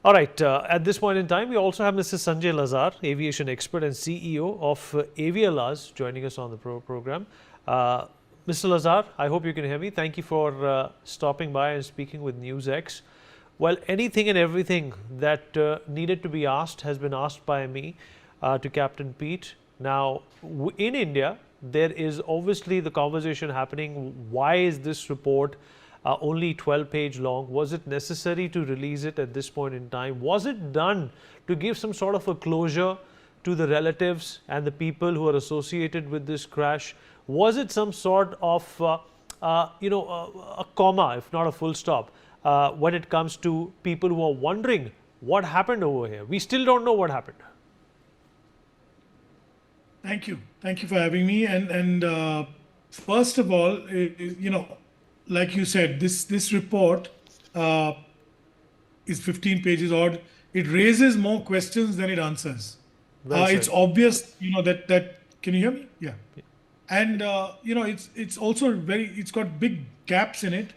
All right. At this point in time, we also have Mr. Sanjay Lazar, aviation expert and CEO of Avialaz, joining us on the program. Mr. Lazar, I hope you can hear me. Thank you for stopping by and speaking with NewsX. Well, anything and everything that needed to be asked has been asked by me to Captain Pete. Now, in India, there is obviously the conversation happening. Why is this report only 12-page long? Was it necessary to release it at this point in time? Was it done to give some sort of a closure to the relatives and the people who are associated with this crash? Was it some sort of, a comma, if not a full stop, when it comes to people who are wondering what happened over here? We still don't know what happened. Thank you. Thank you for having me. And first of all, like you said, this report is 15 pages odd. It raises more questions than it answers. Well It's said. obvious, that can you hear me? Yeah. And it's also it's got big gaps in it.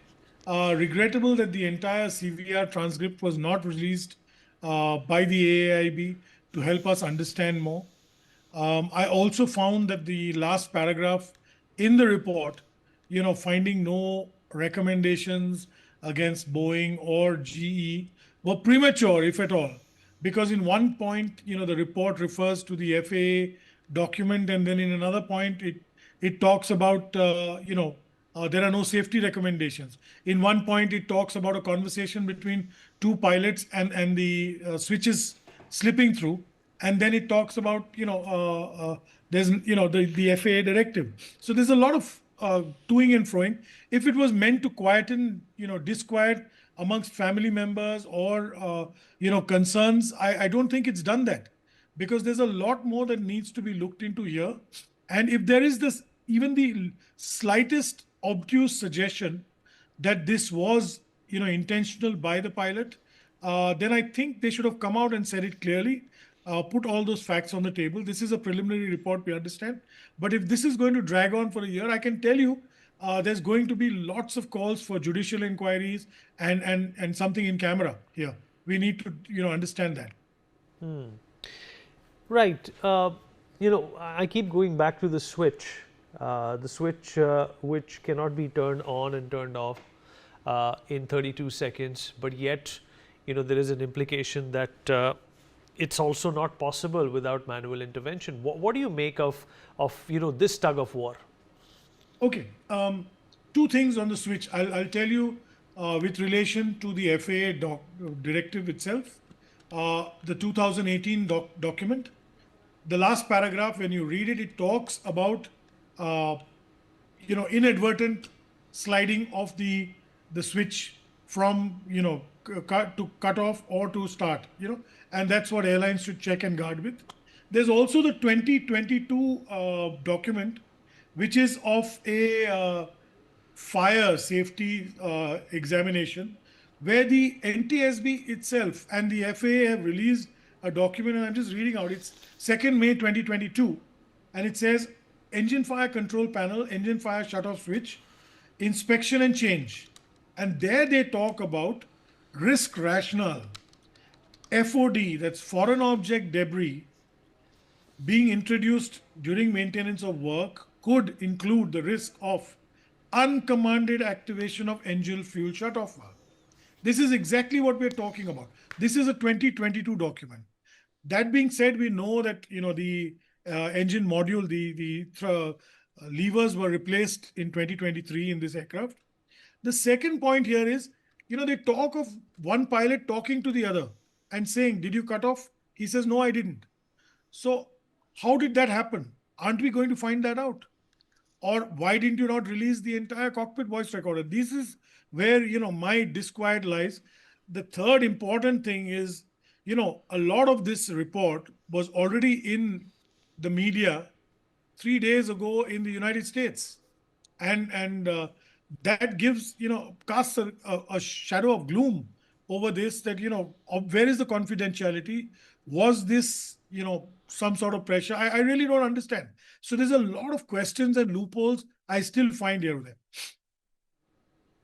Regrettable that the entire CVR transcript was not released by the AAIB to help us understand more. I also found that the last paragraph in the report, finding no recommendations against Boeing or GE were premature, if at all. Because in one point, the report refers to the FAA document, and then in another point, it talks about, there are no safety recommendations. In one point, it talks about a conversation between two pilots and the switches slipping through. And then it talks about, there's, the FAA directive. So there's a lot of toing and froing. If it was meant to quieten, disquiet amongst family members or, concerns, I don't think it's done that, because there's a lot more that needs to be looked into here. And if there is this, even the slightest obtuse suggestion that this was, intentional by the pilot, then I think they should have come out and said it clearly, put all those facts on the table. This is a preliminary report, we understand. But if this is going to drag on for a year, I can tell you there's going to be lots of calls for judicial inquiries and something in camera here. We need to, understand that. Right. I keep going back to the switch which cannot be turned on and turned off in 32 seconds. But yet, there is an implication that it's also not possible without manual intervention. What do you make of this tug of war? Okay. Two things on the switch. I'll tell you with relation to the FAA directive itself, the 2018 document. The last paragraph, when you read it, it talks about inadvertent sliding of the switch from to cut off or to start, and that's what airlines should check and guard with. There's also the 2022 document, which is of a fire safety examination, where the NTSB itself and the FAA have released a document, and I'm just reading out. It's 2nd May 2022, and it says engine fire control panel, engine fire shutoff switch, inspection and change. And there they talk about risk rationale. FOD, that's foreign object debris, being introduced during maintenance of work could include the risk of uncommanded activation of engine fuel shutoff valve. This is exactly what we're talking about. This is a 2022 document. That being said, we know that the engine module, the levers were replaced in 2023 in this aircraft. The second point here is, they talk of one pilot talking to the other and saying, "Did you cut off?" He says, "No, I didn't." So how did that happen? Aren't we going to find that out? Or why didn't you not release the entire cockpit voice recorder? This is where, my disquiet lies. The third important thing is, a lot of this report was already in the media 3 days ago in the United States. And that gives, casts a shadow of gloom over this, that, where is the confidentiality? Was this, some sort of pressure? I really don't understand. So there's a lot of questions and loopholes I still find here there.